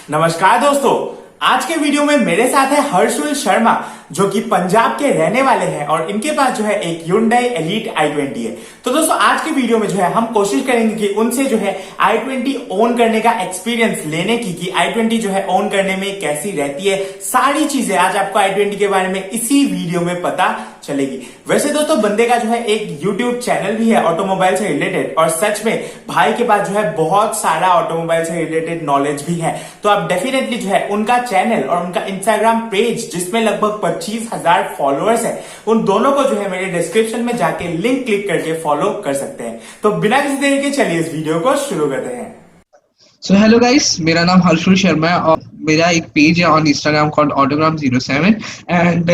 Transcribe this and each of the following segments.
नमस्कार दोस्तों, आज के वीडियो में मेरे साथ है हर्षुल शर्मा जो कि पंजाब के रहने वाले हैं और इनके पास जो है एक Hyundai Elite i20 है। तो दोस्तों आज के वीडियो में जो है हम कोशिश करेंगे कि उनसे जो है i20 ओन करने का एक्सपीरियंस लेने की कि i20 जो है ओन करने में कैसी रहती है, सारी चीजें आज आपको i20 के बारे में इसी वीडियो में पता चलेगी। वैसे दोस्तों बंदे का जो है एक YouTube चैनल भी है ऑटोमोबाइल से रिलेटेड और सच में भाई के पास जो है बहुत सारा ऑटोमोबाइल से रिलेटेड नॉलेज भी है। तो आप डेफिनेटली जो है उनका चैनल और उनका इंस्टाग्राम पेज जिसमें लगभग 25,000 फॉलोअर्स है, उन दोनों को जो है मेरे डिस्क्रिप्शन में जाके लिंक क्लिक करके फॉलो कर सकते हैं। तो बिना किसी देरी के चलिए इस वीडियो को शुरू करते हैं। सो हेलो गाइस, मेरा नाम हर्षुल शर्मा है और मेरा एक पेज है on Instagram called autogram07 and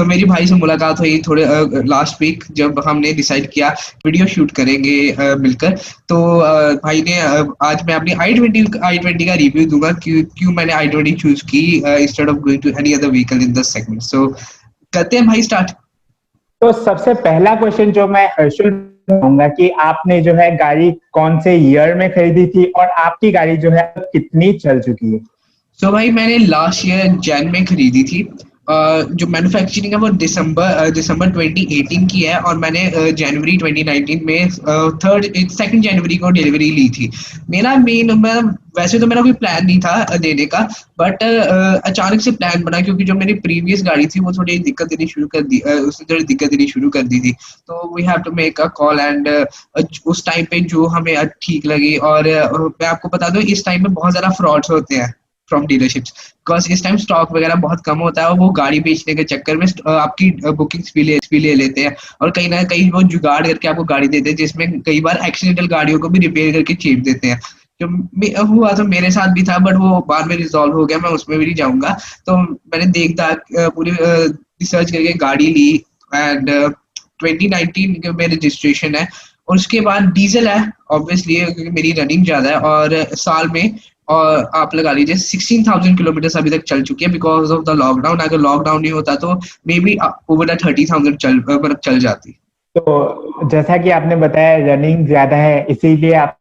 मेरी भाई से मुलाकात हुई थोड़े लास्ट वीक जब हमने डिसाइड किया वीडियो शूट करेंगे मिलकर। तो भाई ने आज मैं अपनी i20 का रिव्यू दूंगा क्यों मैंने i20 चूज की instead of going to any other vehicle in this segment. So करते हैं भाई स्टार्ट। तो सबसे पहला क्वेश्चन जो मैं हर्षुल कहूंगा कि आपने जो है गाड़ी कौन से ईयर में खरीदी थी और आपकी गाड़ी जो है कितनी चल चुकी है? सो भाई मैंने लास्ट ईयर जैन में खरीदी थी। जो मैन्युफैक्चरिंग है वो दिसंबर 2018 की है और मैंने जनवरी 2019 में 2nd जनवरी को डिलीवरी ली थी। मेरा वैसे तो मेरा कोई प्लान नहीं था देने का, बट अचानक से प्लान बना क्योंकि जो मेरी प्रीवियस गाड़ी थी वो थोड़ी दिक्कत देनी शुरू कर दी थी। तो we have to make a call and उस टाइम पे जो हमें ठीक लगी। और मैं आपको बता दूं इस टाइम में बहुत ज्यादा फ्रॉड्स होते हैं फ्रॉम डीलरशिप्स, बिकॉज इस टाइम स्टॉक वगैरह बहुत कम होता है और वो गाड़ी बेचने के चक्कर में आपकी बुकिंग्स भी ले लेते हैं और कहीं ना कहीं वो जुगाड़ करके आपको गाड़ी देते हैं जिसमें कई बार एक्सीडेंटल गाड़ियों को भी रिपेयर करके चेप देते हैं। जो हुआ तो मेरे साथ भी था, बट वो बाद में रिजॉल्व हो गया, मैं उसमें भी नहीं जाऊंगा। तो मैंने पूरी रिसर्च करके गाड़ी ली एंड 2019 में रजिस्ट्रेशन है और उसके बाद डीजल है ऑब्वियसली क्योंकि मेरी रनिंग ज्यादा है और साल में और आप लगा लीजिए 16,000 किलोमीटर अभी तक चल चुकी है बिकॉज ऑफ द लॉकडाउन। अगर लॉकडाउन नहीं होता तो मे बी ओवर 30,000 चल जाती। तो जैसा कि आपने बताया रनिंग ज्यादा है इसीलिए आप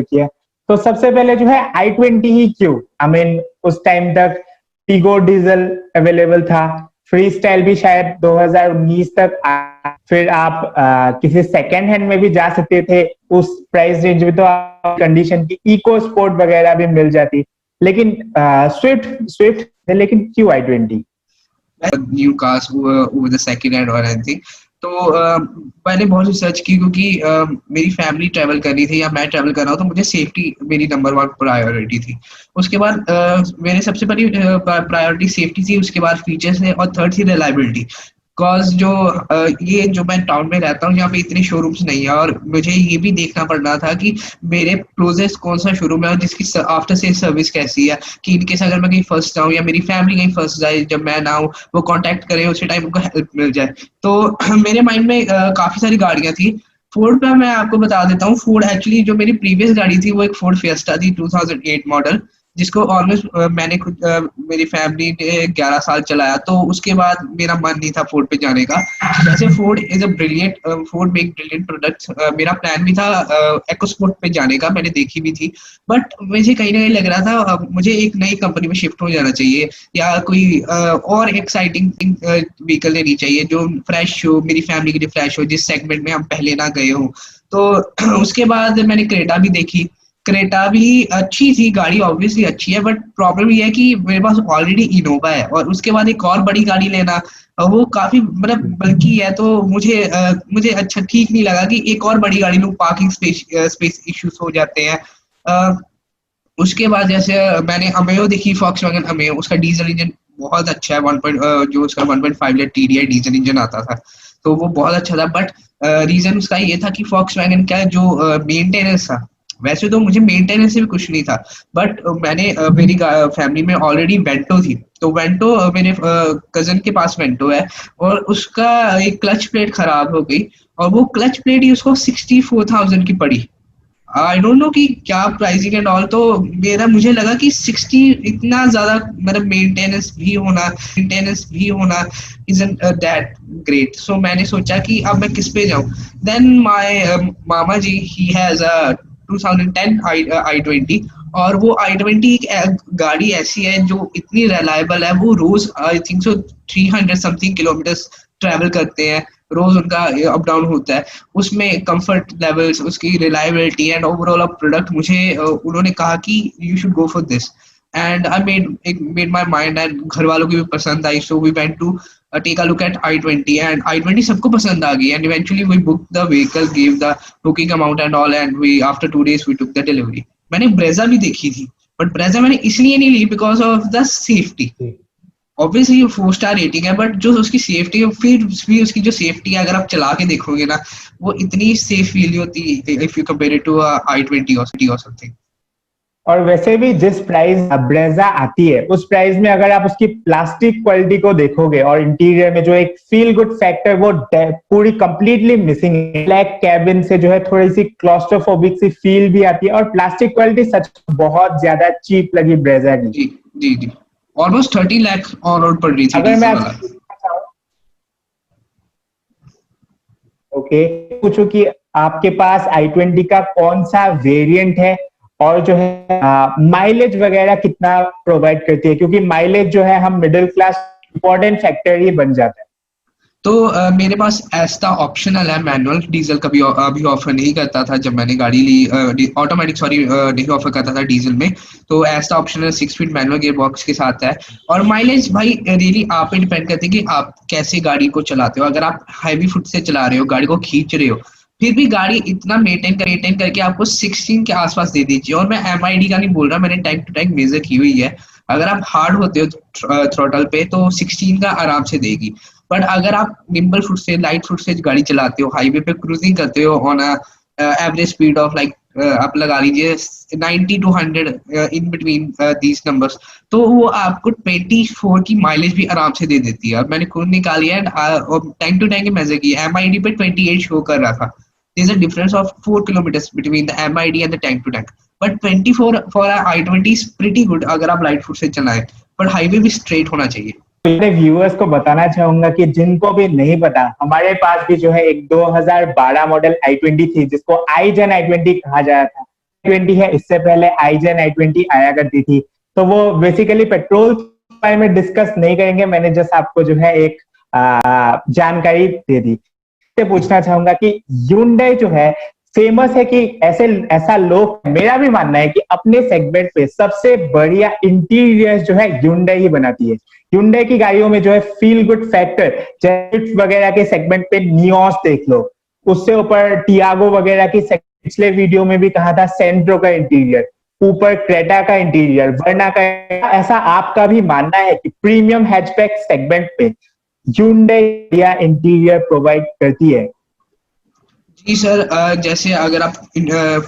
किया। तो सबसे पहले जो है i20 ही क्यों? उस टाइम तक टीगो डीजल अवेलेबल था, फ्री स्टाइल भी शायद 2019 तक फिर आप किसी सेकेंड हैंड में भी जा सकते थे उस प्राइस रेंज में, तो कंडीशन की इको स्पोर्ट वगैरह भी मिल जाती। लेकिन स्विफ्ट लेकिन क्यों i20? New cars over the second hand और एनीथिंग। तो मैंने बहुत रिसर्च की क्योंकि मेरी फैमिली ट्रैवल कर रही थी या मैं ट्रैवल कर रहा हूँ तो मुझे सेफ्टी मेरी नंबर 1 प्रायोरिटी थी। उसके बाद मेरे सबसे बड़ी प्रायोरिटी सेफ्टी थी, उसके बाद फीचर्स थे और थर्ड थी रिलायबिलिटी। बिकॉज ये जो मैं टाउन में रहता हूँ यहाँ पे इतने शोरूम्स नहीं है और मुझे ये भी देखना पड़ना था कि मेरे क्लोजेस्ट कौन सा शोरूम है और जिसकी आफ्टर सेल सर्विस कैसी है कि इनकेस अगर मैं कहीं फंस जाऊँ या मेरी फैमिली कहीं फंस जाए जब मैं ना हूँ वो कांटेक्ट करे उसी टाइम उनको हेल्प मिल जाए। तो मेरे माइंड में काफी सारी गाड़ियां थी। फोर्ड पे मैं आपको बता देता हूँ, फोर्ड एक्चुअली जो मेरी प्रीवियस गाड़ी थी वो एक फोर्ड फिएस्टा थी 2008 मॉडल जिसको ऑलमोस्ट मैंने खुद मेरी फैमिली ने 11 साल चलाया। तो उसके बाद मेरा मन नहीं था फोर्ड पे जाने का। वैसे फोर्ड मेक ब्रिलियंट प्रोडक्ट्स। मेरा प्लान भी था EcoSport पे जाने का, मैंने देखी भी थी, बट मुझे कहीं ना कहीं लग रहा था मुझे एक नई कंपनी में शिफ्ट हो जाना चाहिए या कोई और एक्साइटिंग व्हीकल लेनी चाहिए जो फ्रेश हो, मेरी फैमिली के लिए फ्रेश हो, जिस सेगमेंट में हम पहले ना गए हो। तो उसके बाद मैंने क्रेटा भी देखी। क्रेटा भी अच्छी थी, गाड़ी ऑब्वियसली अच्छी है, बट प्रॉब्लम ये है कि मेरे पास ऑलरेडी इनोवा है और उसके बाद एक और बड़ी गाड़ी लेना वो काफी बल्कि है। तो मुझे अच्छा ठीक नहीं लगा कि एक और बड़ी गाड़ी लूं, पार्किंग स्पेस इश्यूज हो जाते हैं। उसके बाद जैसे मैंने अमेयो देखी, फॉक्सवैगन अमेयो, उसका डीजल इंजन बहुत अच्छा है। जो उसका 1.5 लीटर TDI डीजल इंजन आता था तो वो बहुत अच्छा था, बट रीजन उसका ये था कि फॉक्सवैगन का जो मेंटेनेंस था, वैसे तो मुझे मेंटेनेंस से भी कुछ नहीं था, बट मेरी फैमिली में ऑलरेडी वेंटो थी। तो वेंटो मेरे कजन के पास वेंटो है और उसका एक क्लच प्लेट खराब हो गई और वो क्लच प्लेट ही उसको 64,000 की पड़ी। आई डोंट नो कि क्या प्राइसिंग एंड ऑल। तो मुझे लगा कि 60 इतना ज्यादा मेंटेनेंस भी होना इजंट दैट ग्रेट। सो मैंने सोचा कि अब मैं किस पे जाऊं। Then my mama ji he has a 2010 i20 और वो i20 एक गाड़ी ऐसी है जो इतनी रिलायबल है, वो रोज I think so 300 something kilometres travel करते हैं, रोज उनका अप डाउन होता है। उसमें कंफर्ट लेवल्स, उसकी रिलायबिलिटी एंड ओवरऑल प्रोडक्ट, मुझे उन्होंने कहा कि you should go for this, and I made my mind, and घर वालों की भी पसंद आई, so we went to take a look at i20, and i20 सबको पसंद आ गई, and eventually we booked the vehicle, gave the booking amount and all, and we after 2 days we took the delivery। मैंने Brezza भी देखी थी, but Brezza मैंने इसलिए नहीं ली because of the safety. Obviously 4 star rating है, बट जो उसकी सेफ्टी है, फिर भी उसकी जो सेफ्टी है अगर आप चला के देखोगे ना, वो इतनी सेफ फील नहीं होती if you compare it to i20 और समथिंग। और वैसे भी जिस प्राइस ब्रेजा आती है उस प्राइस में अगर आप उसकी प्लास्टिक क्वालिटी को देखोगे और इंटीरियर में जो एक फील गुड फैक्टर वो पूरी कंप्लीटली मिसिंग है। ब्लैक कैबिन से जो है थोड़ी सी क्लॉस्ट्रोफोबिक सी फील भी आती है, और प्लास्टिक क्वालिटी सच बहुत ज्यादा चीप लगी ब्रेजा की। जी जी जी, ऑलमोस्ट 30 लाख ऑन रोड पड़ रही थी। अगर मैं ओके पूछूं कि आपके पास i20 का कौन सा वेरिएंट है और जो है माइलेज वगैरह कितना प्रोवाइड करती है, क्योंकि माइलेज जो है हम मिडिल क्लास इंपॉर्टेंट फैक्टर ही बन जाता है। तो मेरे पास एस्टा ऑप्शनल है, मैनुअल, डीजल कभी अभी ऑफर नहीं करता था जब मैंने गाड़ी ली, ऑटोमेटिक नहीं ऑफर करता था डीजल में। तो Asta optional 6 speed manual gear box के साथ है। और माइलेज भाई रियली आप पे डिपेंड करती है कि आप कैसे गाड़ी को चलाते हो। अगर आप हैवी फुट से चला रहे हो, गाड़ी को खींच रहे हो, फिर भी गाड़ी इतना मेंटेन करके आपको 16 के आसपास दे दीजिए। और मैं MID का नहीं बोल रहा, मैंने टाइम टू टाइम मेजर की हुई है। अगर आप हार्ड होते हो थ्रोटल पे तो 16 का आराम से देगी। बट अगर आप निम्बल फुट से, लाइट फुट से गाड़ी चलाते हो, हाईवे पे क्रूजिंग करते हो on average speed of like आप लगा लीजिए 90 to 100 in between these numbers, तो वो आपको 24 की माइलेज भी आराम से दे देती है। और मैंने खुद निकाली है, टाइम टू टाइम मेजर की, MID पे 28 शो कर रहा था। There's a difference of 4 kilometers between the MID and the tank to tank, but 24 for a i20 is pretty good अगर आप लाइट फुट से चलाएं, पर हाईवे भी स्ट्रेट होना चाहिए। मेरे व्यूअर्स को बताना चाहूंगा कि जिनको भी नहीं पता, हमारे पास भी जो है एक 2012 मॉडल i20 थी जिसको iGen i20 कहा जाता था। i20 है, इससे पहले iGen i20 आया करती थी। तो वो बेसिकली पेट्रोल बारे में डिस्कस नहीं करेंगे, मैंने जस्ट आपको जो है एक जानकारी दे दी। पूछना चाहूंगा कि Hyundai जो है फेमस है कि ऐसा लोग, मेरा भी मानना है कि अपने सेगमेंट पे सबसे बढ़िया इंटीरियर जो है Hyundai ही बनाती है। Hyundai की गाड़ियों में जो है फील गुड फैक्टर, जैसे वगैरह के सेगमेंट पे नियोस देख लो, उससे ऊपर टियागो वगैरह की, पिछले वीडियो में भी कहा था सेंट्रो का इंटीरियर, ऊपर क्रेटा का इंटीरियर, वर्ना का। ऐसा आपका भी मानना है कि प्रीमियम हैचबैक सेगमेंट पे Hyundai या इंटीरियर प्रोवाइड करती है? जी सर, जैसे अगर आप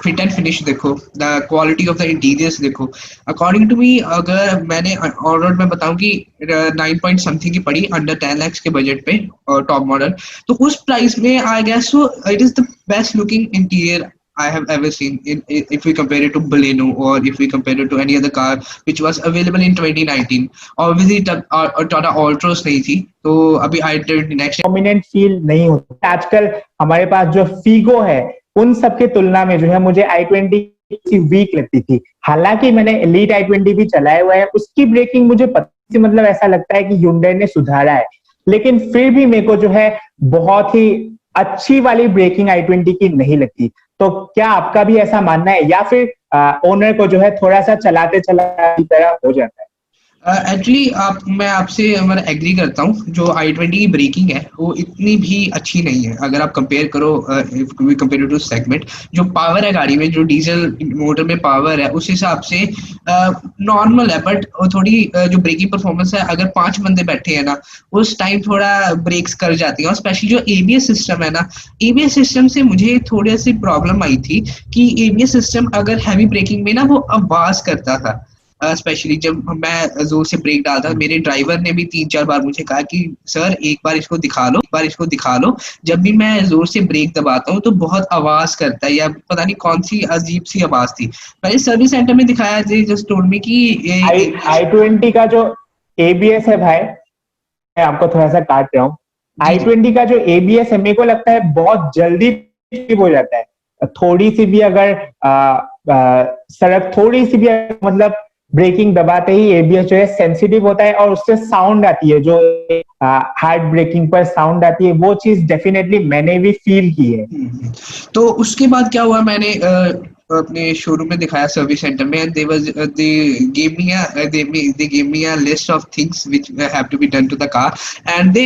फिट एंड फिनिश देखो, the quality of the interiors देखो, अकॉर्डिंग टू मी, अगर मैंने ऑन रोड में बताऊं कि 9 पॉइंट समथिंग की पड़ी अंडर 10 lakhs के बजट पे टॉप मॉडल, तो उस प्राइस में I guess so it is the best looking interior I have ever seen if we compare it to Baleno, or if we compare it to any other car which was available in 2019. Obviously Tata Altroz नहीं थी, तो अभी i20 next dominant feel नहीं होता। आजकल हमारे पास जो Figo है उन सब की तुलना में जो है मुझे i20 वीक लगती थी। हालांकि मैंने एलीट i20 भी चलाया हुआ है, उसकी ब्रेकिंग मुझे पता, मतलब ऐसा लगता है कि Hyundai ने सुधारा है, लेकिन फिर भी मेरे को जो है बहुत ही अच्छी वाली ब्रेकिंग i20 की नहीं लगती। तो क्या आपका भी ऐसा मानना है, या फिर ओनर को जो है थोड़ा सा चलाते चलाते तरह हो जाता है? एक्चुअली मैं आपसे एग्री करता हूँ, जो i20 की ब्रेकिंग है वो इतनी भी अच्छी नहीं है। अगर आप कंपेयर करो, कंपेयर टू सेगमेंट, जो पावर है गाड़ी में, जो डीजल मोटर में पावर है, उस हिसाब से नॉर्मल है। बट थोड़ी जो ब्रेकिंग परफॉर्मेंस है, अगर 5 बंदे बैठे हैं ना, उस टाइम थोड़ा ब्रेक्स कर जाती है। और स्पेशली जो ABS सिस्टम है ना, ABS सिस्टम से मुझे थोड़ी सी प्रॉब्लम आई थी कि ABS सिस्टम अगर हैवी ब्रेकिंग में ना वो आवाज करता था, स्पेशली जब मैं जोर से ब्रेक डालता। मेरे ड्राइवर ने भी 3-4 बार मुझे कहा कि सर एक बार इसको दिखा लो, जब भी मैं जोर से ब्रेक दबाता हूँ तो बहुत आवाज करता है, या पता नहीं कौन सी अजीब सी आवाज थी। मैंने सर्विस सेंटर में दिखाया, जस्ट टोल्ड मी कि i20 का जो ABS है भाई, मैं आपको थोड़ा सा काट रहा हूँ, i20 का जो ABS है मेरे को लगता है बहुत जल्दी हो जाता है। थोड़ी सी भी अगर सड़क थोड़ी सी भी मतलब ब्रेकिंग दबाते ही एबीएस जो है सेंसिटिव होता है और उससे साउंड आती है, जो हार्ड ब्रेकिंग पर साउंड आती है, वो चीज डेफिनेटली मैंने भी फील की है। तो उसके बाद क्या हुआ, मैंने अपने शोरूम में दिखाया सर्विस सेंटर में, and they gave me a list of things which have to be done to the car, एंड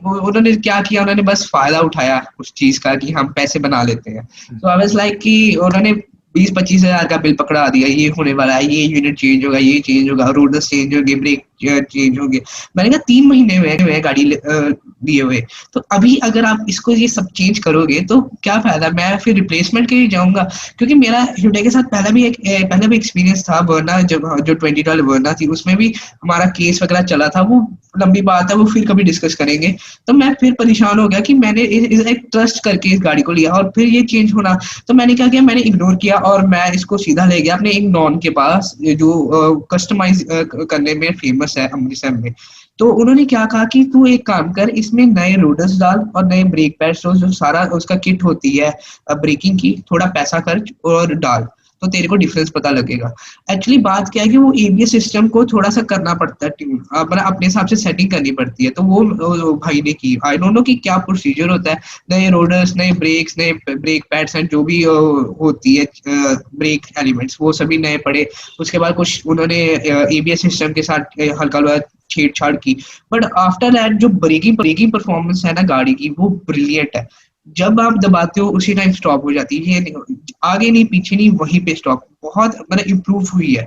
उन्होंने क्या किया, उन्होंने बस फायदा उठाया उस चीज का कि हम पैसे बना लेते हैं। तो आई वाज लाइक कि उन्होंने 20-25 हजार का बिल पकड़ा दिया, ये होने वाला है, ये यूनिट चेंज होगा, ये चेंज होगा, रोडर्स चेंज होंगे, ब्रेक चेंज होंगे। मैंने कहा 3 महीने हुए गाड़ी दिए हुए, तो अभी अगर आप इसको ये सब चेंज करोगे तो क्या फायदा, मैं फिर रिप्लेसमेंट के लिए जाऊंगा। क्योंकि मेरा hyundai के साथ पहला भी एक्सपीरियंस था, वर्ना जब जो $20 वर्ना थी, उसमें भी हमारा केस वगैरह चला था, वो लंबी बात है, वो फिर कभी डिस्कस करेंगे। तो मैं फिर परेशान हो गया कि मैंने एक ट्रस्ट करके इस गाड़ी को लिया और फिर ये चेंज होना, तो मैंने क्या किया, मैंने इग्नोर किया और मैं इसको सीधा ले गया अपने एक नॉन के पास, जो कस्टमाइज करने में फेमस है अमृतसर में। तो उन्होंने क्या कहा कि तू एक काम कर, इसमें नए रोडर्स डाल और नए ब्रेक पैड्स, जो सारा उसका किट होती है ब्रेकिंग की, थोड़ा पैसा खर्च और डाल, तो तेरे को डिफरेंस पता लगेगा। एक्चुअली बात क्या है कि वो एबीएस सिस्टम को थोड़ा सा करना पड़ता है, अपने हिसाब से सेटिंग करनी पड़ती है। तो वो भाई ने की, आई डोंट नो कि क्या प्रोसीजर होता है, नए रोडर्स, नए ब्रेक्स, नए ब्रेक पैड्स एंड जो भी होती है ब्रेक एलिमेंट्स, वो सभी नए पड़े। उसके बाद कुछ उन्होंने एबीएस सिस्टम के साथ हल्का छेड़छाड़ की, बट आफ्टर दैट जो ब्रेकिंग परफॉर्मेंस है ना गाड़ी की, वो ब्रिलियंट है। जब आप दबाते हो उसी टाइम स्टॉप हो जाती है, ये आगे नहीं पीछे नहीं, वहीं पे स्टॉप, बहुत मतलब इम्प्रूव हुई है।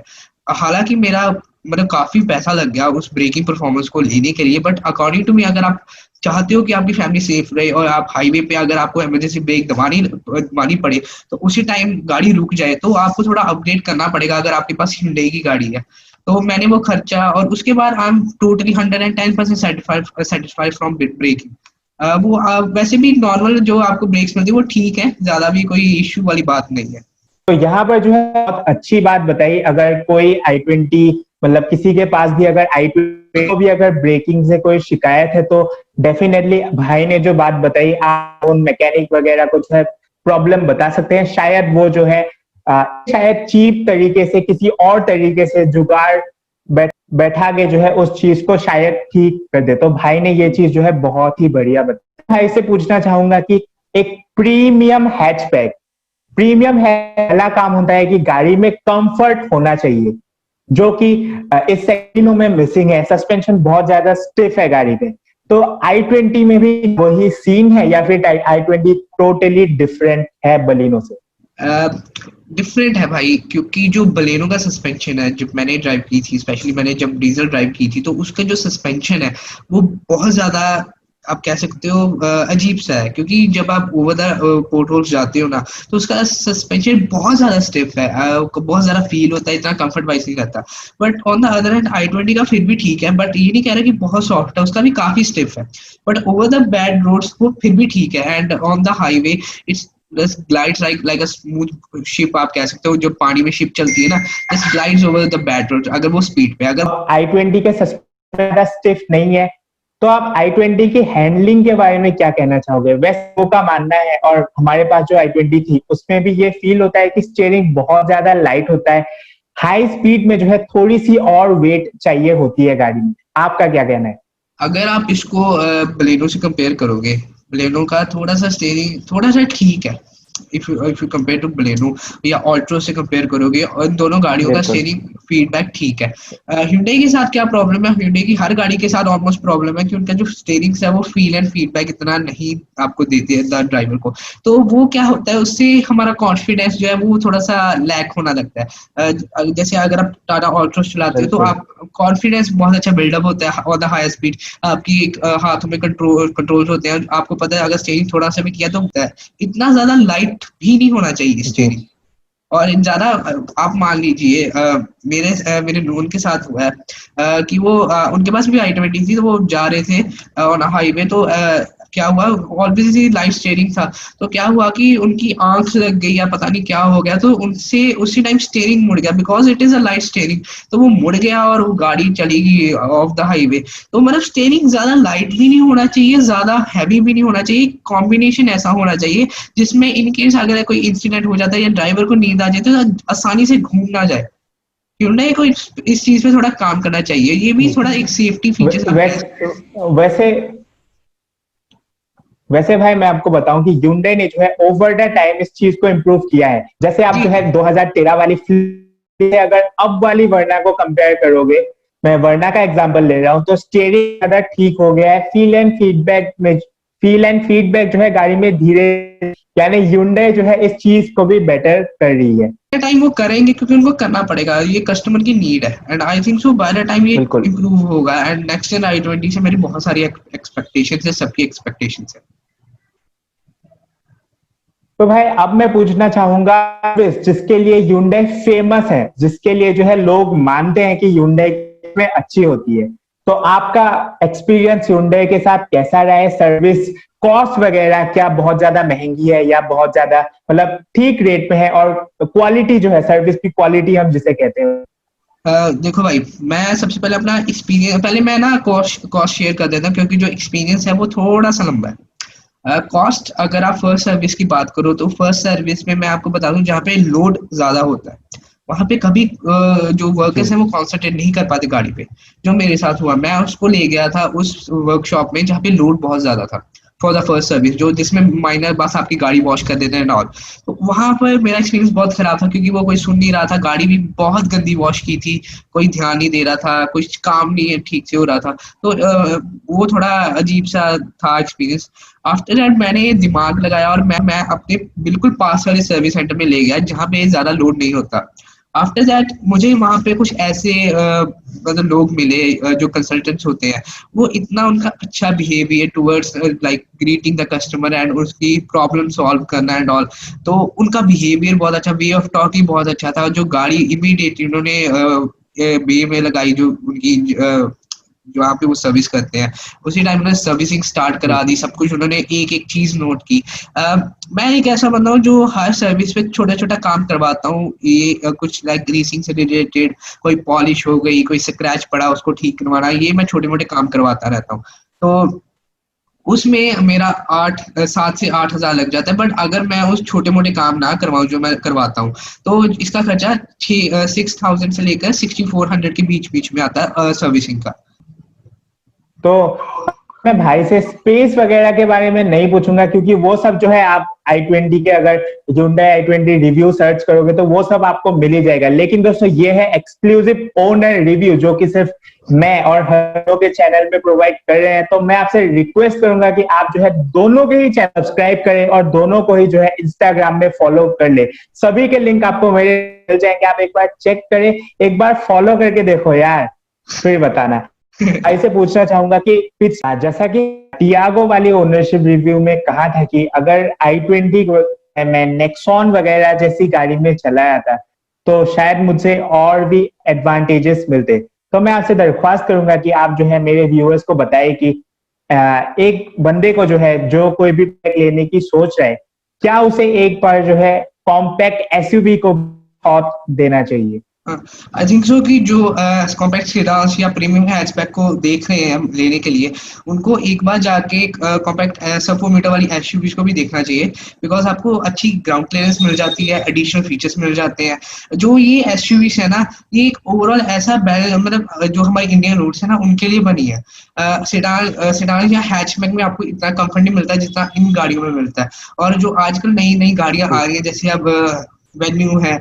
हालांकि मेरा मतलब काफी पैसा लग गया उस ब्रेकिंग परफॉर्मेंस को लेने के लिए, बट अकॉर्डिंग टू मी, अगर आप चाहते हो कि आपकी फैमिली सेफ रहे और आप हाईवे पे अगर आपको इमरजेंसी ब्रेक दबानी पड़े तो उसी टाइम गाड़ी रुक जाए, तो आपको थोड़ा अपडेट करना पड़ेगा अगर आपके पास Hyundai की गाड़ी है। तो मैंने वो खर्चा, और उसके बाद I am totally 110% satisfied from braking. वो वैसे भी नॉर्मल जो आपको ब्रेक्स मिलती है वो ठीक है, ज्यादा भी कोई इश्यू वाली बात नहीं है। तो यहाँ पर जो है बहुत अच्छी बात बताई, अगर कोई i20 मतलब किसी के पास भी अगर i20 को भी अगर ब्रेकिंग से कोई शिकायत है तो डेफिनेटली भाई ने जो बात बताई, आप उन मैकेनिक वगैरह को जो है प्रॉब्लम बता सकते हैं। शायद वो जो है शायद चीप तरीके से किसी और तरीके से जुगाड़ बैठा के जो है उस चीज को शायद ठीक कर दे। तो भाई ने ये चीज जो है बहुत ही बढ़िया बताया। भाई से पूछना चाहूंगा कि एक प्रीमियम हैचबैक, पहला काम होता है कि गाड़ी में कंफर्ट होना चाहिए, जो कि इस सेगमेंट में मिसिंग है। सस्पेंशन बहुत ज्यादा स्टिफ है गाड़ी पे, तो i20 में भी वही सीन है या फिर i20 टोटली डिफरेंट है बलिनो से? डिफरेंट है भाई, क्योंकि जो बलेनो का सस्पेंशन है, जब मैंने ड्राइव की थी, स्पेशली मैंने जब डीजल ड्राइव की थी, तो उसका जो सस्पेंशन है वो बहुत ज्यादा, आप कह सकते हो अजीब सा है। क्योंकि जब आप ओवर द पोर्ट होल्स जाते हो ना, तो उसका सस्पेंशन बहुत ज्यादा स्टिफ है, बहुत ज्यादा फील होता है, इतना कंफर्ट वाइज नहीं रहता। But on the other hand i20 का फिर भी ठीक है, बट ये नहीं कह रहा कि बहुत सॉफ्ट है, उसका भी काफी स्टिफ है। But over the bad roads वो फिर भी ठीक है, and on the highway it's just glides like a smooth ship, आप कह सकते हो, जो पानी में शिप चलती है ना, just glides over the bad road, अगर वो स्पीड पे। अगर i20 के सस्पेंशन स्टिफ नहीं है तो आप i20 की हैंडलिंग के बारे में क्या कहना चाहोगे? वैसे वो का मानना है, और हमारे पास जो i20 थी उसमें भी ये फील होता है कि स्टीयरिंग बहुत ज्यादा लाइट होता है, हाई स्पीड में जो है थोड़ी सी और वेट चाहिए होती है गाड़ी में। आपका क्या कहना है? अगर आप इसको बलेनो से कंपेयर करोगे, बलेनो का थोड़ा सा स्टीयरिंग थोड़ा सा ठीक है, if you compare to Baleno, या ऑल्ट्रो से कंपेयर करोगे, और इन दोनों गाड़ियों का स्टीयरिंग फीडबैक ठीक है। Hyundai के साथ क्या प्रॉब्लम है, Hyundai की हर गाड़ी के साथ ऑलमोस्ट प्रॉब्लम है कि उनका जो स्टीयरिंग है वो फील एंड फीडबैक इतना नहीं आपको देते हैं ड्राइवर को। तो वो क्या होता है, उससे हमारा कॉन्फिडेंस जो है वो थोड़ा सा लैक होना लगता है। जैसे अगर आप टाटा ऑल्ट्रो चलाते हो तो आप कॉन्फिडेंस बहुत अच्छा बिल्डअप होता है ऑन द हाई स्पीड, आपकी हाथों में कंट्रोल होते हैं, आपको पता है अगर स्टीयरिंग थोड़ा सा भी किया तो होता है। इतना ज्यादा लाइट भी नहीं होना चाहिए स्टीयरिंग, और ज्यादा आप मान लीजिए मेरे नोन के साथ हुआ है कि वो उनके पास भी i20 थी, तो वो जा रहे थे ऑन हाईवे, तो क्या हुआ, ऑब्वियसली लाइट स्टीयरिंग था, तो क्या हुआ कि उनकी आंख लग गई या पता नहीं क्या हो गया, तो उनसे उसी टाइम स्टीयरिंग मुड़ गया, because it is a light steering, तो वो मुड़ गया और वो गाड़ी चली गई ऑफ द हाईवे। तो मतलब स्टीयरिंग ज्यादा लाइट भी नहीं होना चाहिए, ज्यादा हैवी भी नहीं होना चाहिए, कॉम्बिनेशन ऐसा होना चाहिए जिसमें इन केस अगर कोई इंसिडेंट हो जाता है या ड्राइवर को नींद आ जाती है तो आसानी से घूम ना जाए। hyundai को इस चीज पे थोड़ा काम करना चाहिए, ये भी थोड़ा एक सेफ्टी फीचर। वैसे वैसे भाई मैं आपको बताऊं कि Hyundai ने जो है ओवर द टाइम इस चीज को इम्प्रूव किया है। जैसे आप जो है 2013 वाली फिल्म से अगर अब वाली वर्ना को कंपेयर करोगे, मैं वर्ना का एग्जांपल ले रहा हूं, तो स्टीयरिंग ज्यादा ठीक हो गया है, फील एंड फीडबैक जो है गाड़ी में धीरे, यानी Hyundai जो है इस चीज को भी बेटर कर रही है। टाइम वो करेंगे क्योंकि उनको करना पड़ेगा, ये कस्टमर की नीड है, and I think so by the time ये इम्प्रूव होगा। एंड नेक्स्ट ईयर i20 से मेरी बहुत सारी एक्सपेक्टेशंस है, सबकी एक्सपेक्टेशंस है। तो भाई अब मैं पूछना चाहूंगा, जिसके लिए Hyundai फेमस है, जिसके लिए जो है लोग मानते हैं कि Hyundai में अच्छी होती है, तो आपका एक्सपीरियंस Hyundai के साथ कैसा रहा है? सर्विस कॉस्ट वगैरह क्या बहुत ज्यादा महंगी है या बहुत ज्यादा मतलब ठीक रेट पे है? और क्वालिटी जो है, सर्विस की क्वालिटी हम जिसे कहते हैं। देखो भाई, मैं सबसे पहले अपना एक्सपीरियंस, पहले मैं ना कॉस्ट शेयर कर देता हूँ, क्योंकि जो एक्सपीरियंस है वो थोड़ा सा लंबा है। कॉस्ट अगर आप फर्स्ट सर्विस की बात करो तो फर्स्ट सर्विस में मैं आपको बता दूं, जहाँ पे लोड ज्यादा होता है वहां पे कभी जो वर्कर्स हैं वो कॉन्सेंट्रेट नहीं कर पाते गाड़ी पे। जो मेरे साथ हुआ, मैं उसको ले गया था उस वर्कशॉप में जहाँ पे लोड बहुत ज्यादा था फॉर द फर्स्ट सर्विस, जो जिसमें माइनर बस आपकी गाड़ी वॉश कर देते हैं एंड ऑल। तो वहां पर मेरा एक्सपीरियंस बहुत खराब था, क्योंकि वो कोई सुन नहीं रहा था, गाड़ी भी बहुत गंदी वॉश की थी, कोई ध्यान नहीं दे रहा था, कुछ काम नहीं ठीक से हो रहा था। तो वो थोड़ा अजीब सा था एक्सपीरियंस। आफ्टर दैट मैंने दिमाग लगाया और मैं अपने बिल्कुल पास वाले सर्विस सेंटर में ले गया जहाँ पे ज्यादा लोड नहीं होता। आफ्टर दैट मुझे वहां पे कुछ ऐसे मतलब लोग मिले जो कंसल्टेंट्स होते हैं, वो इतना उनका अच्छा behaviour towards like greeting the customer and उसकी प्रॉब्लम सॉल्व करना एंड ऑल, तो उनका बिहेवियर बहुत अच्छा, वे ऑफ टॉकिंग बहुत अच्छा था। जो गाड़ी इमीडिएटली उन्होंने बे में लगाई, जो उनकी जो वहाँ पे वो सर्विस करते हैं, उसी टाइम उन्होंने सर्विसिंग स्टार्ट करा दी, सब कुछ उन्होंने एक एक चीज नोट की। मैं एक ऐसा बंदा हूँ जो हर सर्विस पे छोटा छोटा काम करवाता हूँ, ये कुछ लाइक ग्रीसिंग से रिलेटेड, कोई पॉलिश हो गई, कोई स्क्रैच पड़ा उसको ठीक करवाना, ये मैं छोटे मोटे काम करवाता रहता हूँ। तो उसमें मेरा 7 से 8 हजार लग जाता है। बट अगर मैं उस छोटे मोटे काम ना करवाऊँ जो मैं करवाता हूँ, तो इसका खर्चा 6,000 से लेकर 6,400 के बीच बीच में आता है सर्विसिंग का। तो मैं भाई से स्पेस वगैरह के बारे में नहीं पूछूंगा, क्योंकि वो सब जो है आप i20 के अगर Hyundai i20 रिव्यू सर्च करोगे तो वो सब आपको मिल ही जाएगा। लेकिन दोस्तों ये है एक्सक्लूसिव ओनर रिव्यू जो कि सिर्फ मैं और हरो के चैनल में प्रोवाइड कर रहे हैं। तो मैं आपसे रिक्वेस्ट करूंगा कि आप जो है दोनों के ही चैनल सब्सक्राइब करें और दोनों को ही जो है इंस्टाग्राम में फॉलो कर ले। सभी के लिंक आपको मेरे मिल जाएंगे, आप एक बार चेक करें, एक बार फॉलो करके देखो यार, फिर बताना। ऐसे पूछना चाहूंगा कि जैसा कि टियागो वाली ओनरशिप रिव्यू में कहा था कि अगर i20 मैं नेक्सॉन वगैरह जैसी गाड़ी में चलाया था तो शायद मुझसे और भी एडवांटेजेस मिलते। तो मैं आपसे दरख्वास्त करूंगा कि आप जो है मेरे व्यूअर्स को बताएं कि एक बंदे को जो है, जो कोई भी बाइक लेने की सोच रहा है, क्या उसे एक बार जो है कॉम्पैक्ट एसयूवी को थॉट देना चाहिए? आई थिंक सो कि जो कॉम्पैक्ट सेडान्स या प्रीमियम हैचबैक को देख रहे हैं लेने के लिए, उनको एक बार जाके कॉम्पैक्ट सब 4 मीटर वाली एसयूवीज को भी देखना चाहिए, बिकॉज आपको अच्छी ग्राउंड क्लियरेंस मिल जाती है, एडिशनल फीचर्स मिल जाते हैं। जो ये एसयूवीज है ना, ये एक ओवरऑल ऐसा मतलब जो हमारे इंडियन रोड्स है ना उनके लिए बनी है। सेडान या हैचबैक में आपको इतना कंफर्ट नहीं मिलता जितना इन गाड़ियों में मिलता है। और जो आजकल नई नई गाड़ियां आ रही है, जैसे अब वेन्यू है,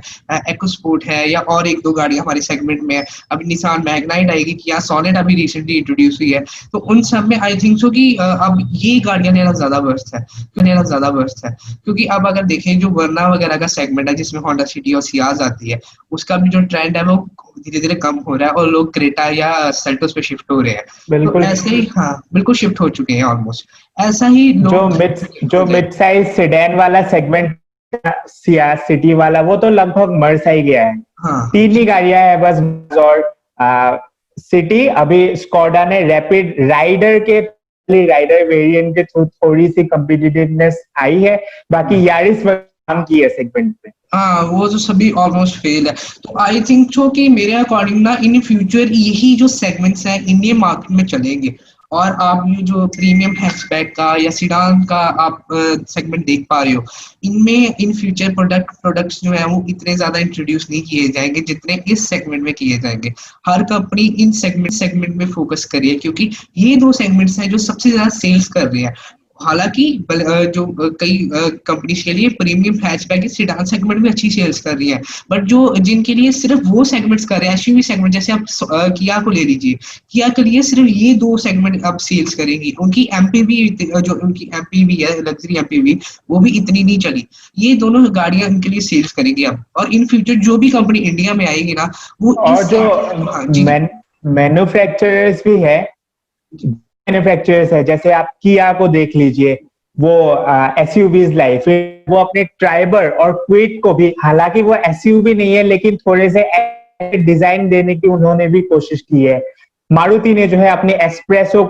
EcoSport है, या और एक दो गाड़ियां हमारे सेगमेंट में है, अभी निसान मैग्नाइट आएगी, किया सॉनेट अभी रिसेंटली इंट्रोड्यूस हुई है। तो उन सब में आई थिंक सो कि अब ये गाड़ियां लेना ज्यादा वर्स्ट है, क्योंकि अब अगर देखें जो वर्ना वगैरह का सेगमेंट है जिसमें होंडा सिटी और सियाज आती है, उसका भी जो ट्रेंड है वो धीरे धीरे कम हो रहा है और लोग क्रेटा या सेल्टोस पे शिफ्ट हो रहे हैं। तो ऐसे ही हाँ बिल्कुल शिफ्ट हो चुके हैं ऑलमोस्ट। ऐसा ही जो मिड साइज सेडान वाला सेगमेंट सियाज सिटी वाला, वो तो लगभग मर सा ही गया है। हाँ। 3 ही गाड़ियां है बस और सिटी। अभी स्कोडा ने रैपिड राइडर के राइडर वेरिएंट के थ्रू थोड़ी सी कम्पिटिटिवनेस आई है, बाकी यारिस काम की है सेगमेंट पे। हाँ, वो तो सभी ऑलमोस्ट फेल है। तो आई थिंक सो कि मेरे अकॉर्डिंग ना इन फ्यूचर यही जो सेगमेंट्स हैं इंडियन मार्केट में चलेंगे। और आप ये जो प्रीमियम हैचबैक का या सिडान का आप सेगमेंट देख पा रहे हो, इनमें इन फ्यूचर प्रोडक्ट्स जो है वो इतने ज्यादा इंट्रोड्यूस नहीं किए जाएंगे जितने इस सेगमेंट में किए जाएंगे। हर कंपनी इन सेगमेंट में फोकस करिए, क्योंकि ये दो सेगमेंट्स हैं जो सबसे ज्यादा सेल्स कर रहे हैं। हालांकि जो कई कंपनीज के लिए प्रीमियम हैचबैक की सिडान सेगमेंट भी अच्छी सेल्स कर रही है, बट जो जिनके लिए सिर्फ वो सेगमेंट्स कर रहे हैं, एसयूवी सेगमेंट, जैसे आप किया को ले लीजिए, किया के लिए सिर्फ ये दो सेगमेंट अब सेल्स करेंगी। उनकी एमपीवी जो उनकी एमपीवी है, लग्जरी एमपीवी, वो भी इतनी नहीं चली। ये दोनों गाड़ियां उनके लिए सेल्स करेंगी अब। और इन फ्यूचर जो भी कंपनी इंडिया में आएगी ना, वो और जो मैन्युफैक्चरर्स भी है, मैन्युफैक्चरर्स है, जैसे आप किया को देख लीजिए, वो एसयूवीज लाई, फिर वो अपने ट्राइबर और क्विड को भी, हालांकि वो एसयूवी नहीं है लेकिन थोड़े से डिजाइन देने की उन्होंने भी कोशिश की है। मारुति ने जो है अपने एस्प्रेसो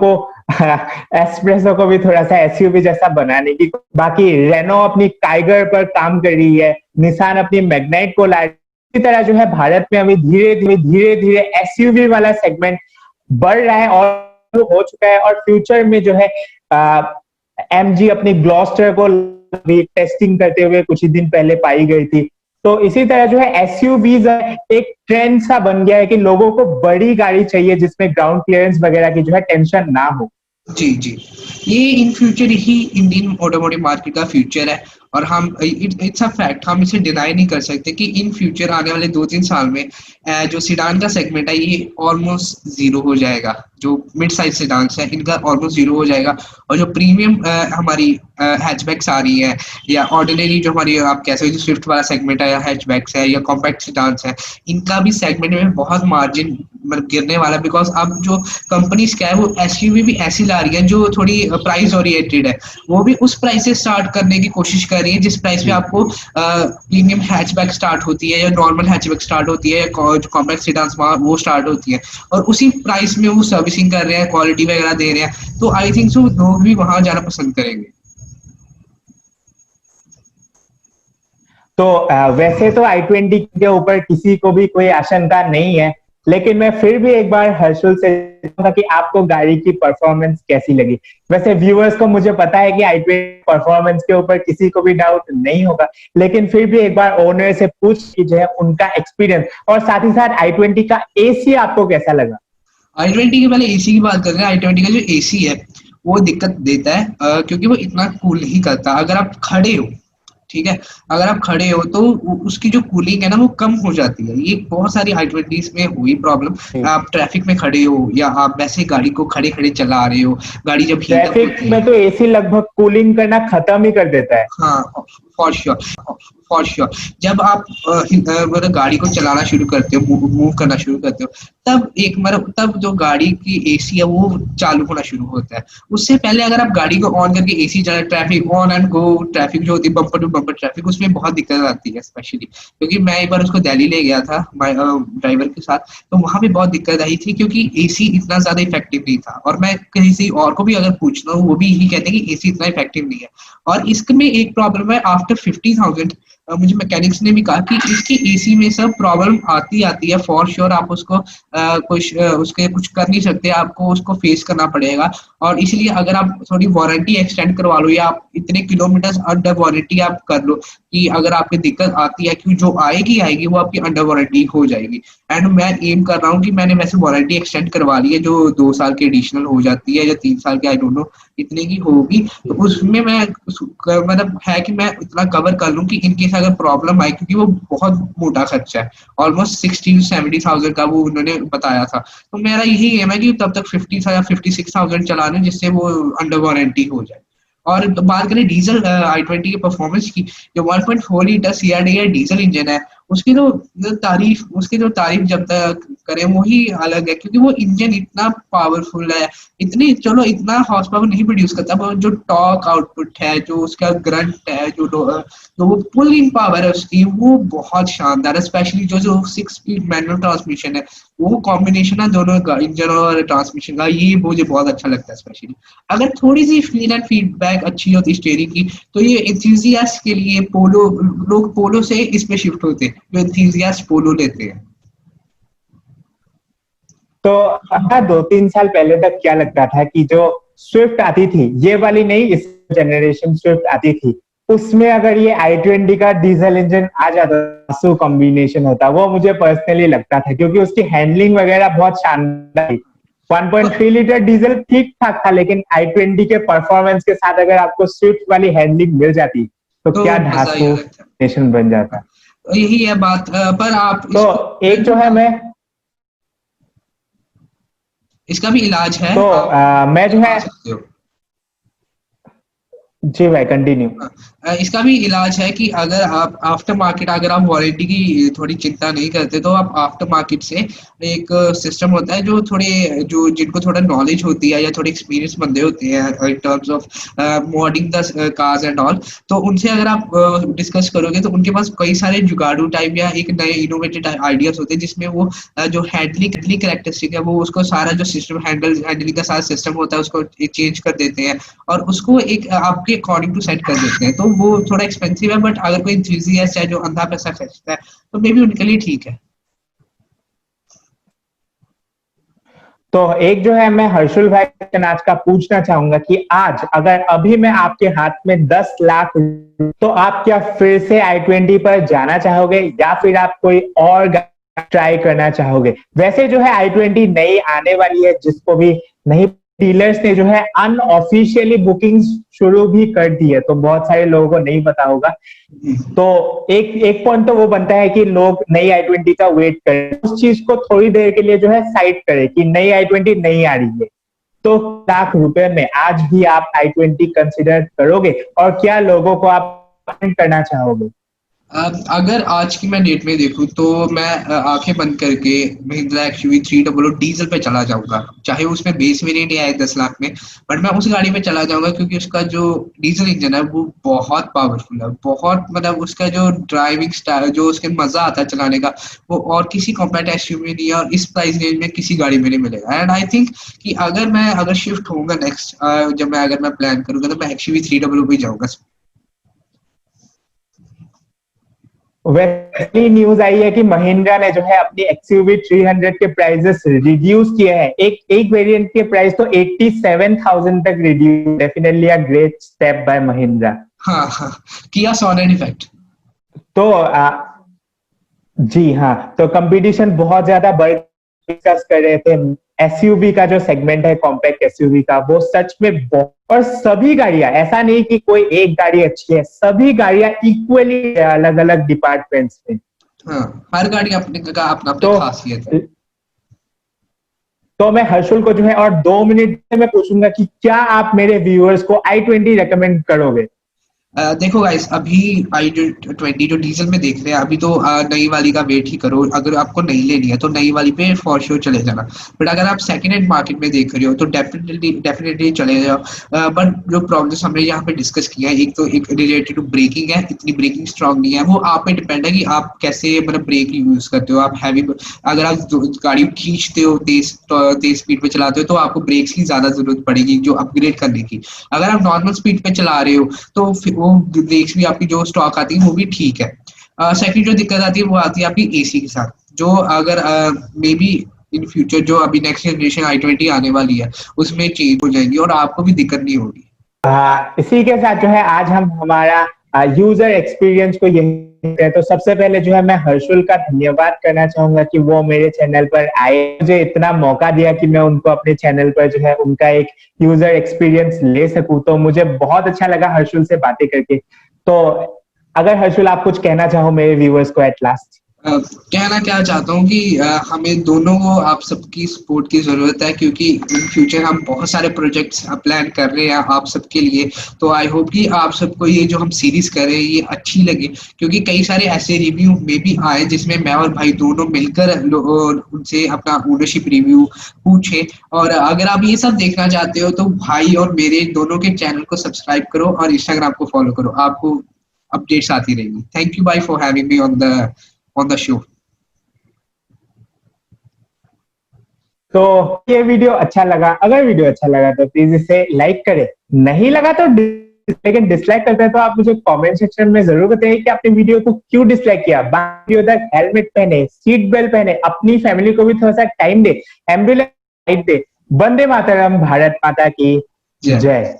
को भी थोड़ा सा एसयूवी जैसा बनाने की, बाकी रेनो अपनी टाइगर पर काम कर रही है, निसान अपनी मैग्नाइट को ला। इसी तरह जो है भारत में अभी धीरे धीरे एसयूवी वाला सेगमेंट बढ़ रहा है और हो चुका है। और फ्यूचर में जो है एमजी अपनी ग्लॉस्टर को भी टेस्टिंग करते हुए कुछ ही दिन पहले पाई गई थी। तो इसी तरह जो है एसयूवीज एक ट्रेंड सा बन गया है कि लोगों को बड़ी गाड़ी चाहिए जिसमें ग्राउंड क्लियरेंस वगैरह की जो है टेंशन ना हो। जी जी, ये in future he Indian automotive market का फ्यूचर है। और हम इट्स अ फैक्ट, हम इसे डिनाई नहीं कर सकते कि इन फ्यूचर आने वाले 2-3 साल में जो सिडान का सेगमेंट है ये ऑलमोस्ट जीरो हो जाएगा। जो मिड साइज सिडान्स है इनका ऑलमोस्ट जीरो हो जाएगा। और जो प्रीमियम हमारी हैचबैक्स आ रही है, या ऑर्डिनरी जो हमारी आप कह सकते हो स्विफ्ट वाला सेगमेंट है, या हैचबैक्स है, या कॉम्पैक्ट सिडान्स है, इनका भी सेगमेंट में बहुत मार्जिन मतलब गिरने वाला है। बिकॉज अब जो कंपनीज क्या है वो एसयूवी भी ऐसी ला रही है जो थोड़ी प्राइस ओरिएंटेड है, वो भी उस प्राइस से स्टार्ट करने की कोशिश कर रही है जिस प्राइस पे आपको प्रीमियम हैचबैक स्टार्ट होती है, या नॉर्मल हैचबैक स्टार्ट होती है, या कॉम्पैक्ट सिडान्स वो स्टार्ट होती है, और उसी प्राइस में वो सर्विसिंग कर रहे हैं, क्वालिटी वगैरह दे रहे हैं। तो आई थिंक सो लोग भी वहां जाना पसंद करेंगे। तो वैसे तो i20 के ऊपर किसी को भी कोई आशंका नहीं है, लेकिन मैं फिर भी एक बार हर्षुल से पूछूंगा कि आपको गाड़ी की परफॉर्मेंस कैसी लगी। वैसे व्यूअर्स को मुझे पता है कि i20 परफॉर्मेंस के ऊपर किसी को भी डाउट नहीं होगा, लेकिन फिर भी एक बार ओनर से पूछ कि जो है उनका एक्सपीरियंस, और साथ ही साथ i20 का एसी आपको कैसा लगा। i20 के पहले एसी की बात करते हैं। i20 का जो एसी है वो दिक्कत देता है क्योंकि वो इतना कूल नहीं करता। अगर आप खड़े हो, ठीक है, अगर आप खड़े हो तो उसकी जो कूलिंग है ना वो कम हो जाती है। ये बहुत सारी i20s में हुई प्रॉब्लम। आप ट्रैफिक में खड़े हो या आप वैसे गाड़ी को खड़े खड़े चला रहे हो, गाड़ी जब ट्रैफिक में तो एसी लगभग कूलिंग करना खत्म ही कर देता है। हाँ, फॉर श्योर। जब आप मतलब गाड़ी को चलाना शुरू करते हो, मूव करना शुरू करते हो, तब जो गाड़ी की एसी है वो चालू होना शुरू होता है। उससे पहले अगर आप गाड़ी को ऑन करके एसी चला, traffic on and go traffic जो होती है, बम्पर टू बम्पर ट्रैफिक, उसमें बहुत दिक्कत आती है। स्पेशली क्योंकि मैं एक बार उसको दिल्ली ले गया था ड्राइवर के साथ, तो वहां पे बहुत दिक्कत आई थी क्योंकि एसी इतना ज्यादा इफेक्टिव नहीं था। और मैं कहीं से और को भी अगर पूछता हूँ वो भी यही कहते हैं कि एसी इतना इफेक्टिव नहीं है। और इसमें एक प्रॉब्लम है, आफ्टर 50,000 मुझे मैकेनिक्स ने भी कहा कि इसकी एसी में सब प्रॉब्लम आती है। फॉर श्योर आप उसको कुछ कर नहीं सकते, आपको उसको फेस करना पड़ेगा। और इसलिए अगर आप थोड़ी वारंटी एक्सटेंड करवा लो, या आप इतने किलोमीटर अंडर वारंटी आप कर लो कि अगर आपकी दिक्कत आती है, क्योंकि जो आएगी वो आपकी अंडर वारंटी हो जाएगी। एंड मैं एम कर रहा हूँ कि मैंने वैसे वारंटी एक्सटेंड करवा ली है, जो 2 साल की एडिशनल हो जाती है या 3 साल की, आई डोंट नो इतने की होगी। तो उसमें मैं मतलब है कि मैं इतना कवर कर लूँ कि इनकेस अगर प्रॉब्लम आए, क्योंकि वो बहुत मोटा खर्चा है, ऑलमोस्ट 60,000-70,000 का वो उन्होंने बताया था। तो मेरा यही एम है कि तब तक 50,000 या 56,000 चला लूं जिससे वो अंडर वारंटी हो जाए। और बात करें डीजल i20 की परफॉर्मेंस की, जो 1.4 लीटर CRDI डीजल इंजन है उसकी जो तारीफ जब तक करें वही अलग है, क्योंकि वो इंजन इतना पावरफुल है, इतना हॉर्स पावर नहीं प्रोड्यूस करता, पर जो टॉर्क आउटपुट है, जो उसका ग्रंट है, जो वो पुलिंग पावर है उसकी, वो बहुत शानदार है। स्पेशली जो 6 स्पीड मैनुअल ट्रांसमिशन है, वो कॉम्बिनेशन है दोनों का, इंजन और ट्रांसमिशन का, ये मुझे बहुत अच्छा लगता है। स्पेशली अगर थोड़ी सी फील एंड फीडबैक अच्छी होती स्टीयरिंग की, तो ये एंथुसियास्ट के लिए लोग पोलो से इस पे शिफ्ट होते हैं, जो एंथुसियास्ट पोलो लेते हैं। तो 2-3 साल पहले तक क्या लगता था कि जो स्विफ्ट आती थी, ये वाली नहीं, इस जनरेशन स्विफ्ट आती थी, उसमें अगर ये i20 का डीजल इंजन आ जाता, सो कॉम्बिनेशन होता, वो मुझे पर्सनली लगता था, क्योंकि उसकी हैंडलिंग वगैरह बहुत शानदार थी। 1.3 लीटर डीजल ठीक ठाक था, लेकिन i20 के परफॉर्मेंस के साथ अगर आपको स्विफ्ट वाली हैंडलिंग मिल जाती तो क्या धांसू नेशन बन जाता। यही है बात। पर आप तो एक जो है, मैं इसका भी इलाज है, तो मैं जो है, सकते हो। जी भाई कंटिन्यू। इसका भी इलाज है कि अगर आप आफ्टर मार्केट, अगर आप वारंटी की थोड़ी चिंता नहीं करते, तो आप आफ्टर मार्केट से एक सिस्टम होता है, जो जिनको थोड़ा नॉलेज होती है या थोड़े एक्सपीरियंस बंदे होते हैं in terms of modding the cars and all, तो उनसे अगर आप डिस्कस करोगे तो उनके पास कई सारे जुगाड़ू टाइप या एक नए इनोवेटिव आइडियाज होते हैं, जिसमें वो जो हैंडलिंग कैरेक्टरिस्टिक है, वो उसको सारा जो सिस्टम हैंडलिंग का सारा सिस्टम होता है उसको चेंज कर देते हैं और उसको एक आपके अकॉर्डिंग टू सेट कर देते हैं। तो वो थोड़ा एक्सपेंसिव है, बट अगर कोई एंथुसियास्ट है जो अंधा पैसा खर्चता है, तो मे बी उनके लिए ठीक है। तो एक जो है, मैं हर्षुल भाई से आज का पूछना चाहूंगा कि आज अगर अभी मैं आपके हाथ में 10 लाख, तो आप क्या फिर से i20 पर जाना चाहोगे या फिर आप कोई और ट्राई करना चाहोगे? वैसे जो है i20 नई आने वाली है, जिसको भी नहीं, डीलर्स ने जो है अनऑफिशियली बुकिंग शुरू भी कर दी है, तो बहुत सारे लोगों को नहीं पता होगा। तो एक पॉइंट तो वो बनता है कि लोग नई i20 का वेट करें, उस चीज को थोड़ी देर के लिए जो है साइड करें कि नई i20 नहीं आ रही है। तो लाख रुपए में आज भी आप i20 कंसिडर करोगे और क्या लोगों को आप करना चाहोगे? अगर आज की मैं डेट में देखूं तो मैं आंखें बंद करके महिंद्रा XUV 300 डीजल पे चला जाऊंगा, चाहे उसमें बेस वेरिएंट आए 10 लाख में, बट मैं उस गाड़ी पे चला जाऊंगा, क्योंकि उसका जो डीजल इंजन है वो बहुत पावरफुल है, बहुत, मतलब उसका जो ड्राइविंग स्टाइल, जो उसके मजा आता है चलाने का, वो और किसी कॉम्पैक्ट SUV में नहीं है, और इस प्राइस रेंज में किसी गाड़ी में नहीं मिलेगा। एंड आई थिंक कि अगर शिफ्ट होऊंगा नेक्स्ट, अगर मैं प्लान करूंगा, तो मैं XUV 300 पे जाऊंगा। वैसी न्यूज आई है कि महिंद्रा ने जो है अपनी XUV 300 के प्राइसेस रिड्यूस किए हैं। एक वेरिएंट के प्राइस तो 87,000 तक reduce. Definitely a great step by Mahindra. हाँ, किया सॉनेट इफेक्ट। तो जी हाँ, तो कंपटीशन बहुत ज्यादा बढ़, डिस्कस कर रहे थे SUV का जो सेगमेंट है, कॉम्पैक्ट SUV का, वो सच में और सभी गाड़ियां, ऐसा नहीं कि कोई एक गाड़ी अच्छी है, सभी गाड़ियां इक्वली अलग अलग डिपार्टमेंट्स में। हाँ, हर गाड़ी अपने का अपना खासियत है। तो मैं हर्षुल को जो है और 2 मिनट में पूछूंगा कि क्या आप मेरे व्यूअर्स को i20 रेकमेंड करोगे? देखो गाइस, अभी i20 जो डीजल में देख रहे हैं, अभी तो नई वाली का वेट ही करो। अगर आपको नई लेनी है तो नई वाली पे फॉर श्योर चले जाना, बट अगर आप सेकंड हैंड मार्केट में देख रहे हो तो डेफिनेटली चले जाओ। बट जो प्रॉब्लम्स हमने यहाँ पे डिस्कस किया है, एक रिलेटेड टू ब्रेकिंग है, इतनी ब्रेकिंग स्ट्रांग नहीं है। वो आप पे डिपेंड है कि आप कैसे मतलब ब्रेक यूज करते हो। आप हैवी, अगर आप गाड़ी खींचते हो, तेज स्पीड पे चलाते हो, तो आपको ब्रेक्स की ज्यादा जरूरत पड़ेगी जो अपग्रेड करने की। अगर आप नॉर्मल स्पीड पे चला रहे हो तो वो ब्रेक्स भी आपकी जो स्टॉक आती है वो भी ठीक है। सेकंड जो दिक्कत आती है वो आती है आपकी एसी के साथ, जो अगर मे बी इन फ्यूचर जो अभी नेक्स्ट जनरेशन i20 आने वाली है उसमें चेंज हो जाएगी और आपको भी दिक्कत नहीं होगी। इसी के साथ जो है आज हम हमारा यूजर एक्सपीरियंस को यही है। तो सबसे पहले जो है मैं हर्षुल का धन्यवाद करना चाहूंगा कि वो मेरे चैनल पर आए, मुझे इतना मौका दिया कि मैं उनको अपने चैनल पर जो है उनका एक यूजर एक्सपीरियंस ले सकूं। तो मुझे बहुत अच्छा लगा हर्षुल से बातें करके। तो अगर हर्षुल आप कुछ कहना चाहो मेरे व्यूअर्स को एट लास्ट। कहना क्या चाहता हूँ कि हमें दोनों को आप सबकी सपोर्ट की जरूरत है, क्योंकि इन फ्यूचर हम बहुत सारे प्रोजेक्ट्स प्लान कर रहे हैं आप सबके लिए। तो आई होप कि आप सबको ये जो हम सीरीज कर रहे हैं ये अच्छी लगे, क्योंकि कई सारे ऐसे रिव्यू में भी आए जिसमें मैं और भाई दोनों मिलकर उनसे अपना ओनरशिप रिव्यू पूछे। और अगर आप ये सब देखना चाहते हो तो भाई और मेरे दोनों के चैनल को सब्सक्राइब करो और इंस्टाग्राम को फॉलो करो, आपको अपडेट्स आती रहेंगी। थैंक यू भाई for having me on the show। तो ये वीडियो अच्छा लगा, अगर वीडियो अच्छा लगा तो प्लीज इसे लाइक करें, नहीं लगा तो लेकिन डिसलाइक करते हैं तो आप मुझे कमेंट सेक्शन में जरूर बताइए कि आपने वीडियो को क्यों डिसलाइक किया। वीडियो तक हेलमेट पहने, सीट बेल्ट पहने, अपनी फैमिली को भी थोड़ा सा टाइम दे, एम्बुलेंस दे। वंदे मातरम, भारत माता की जय।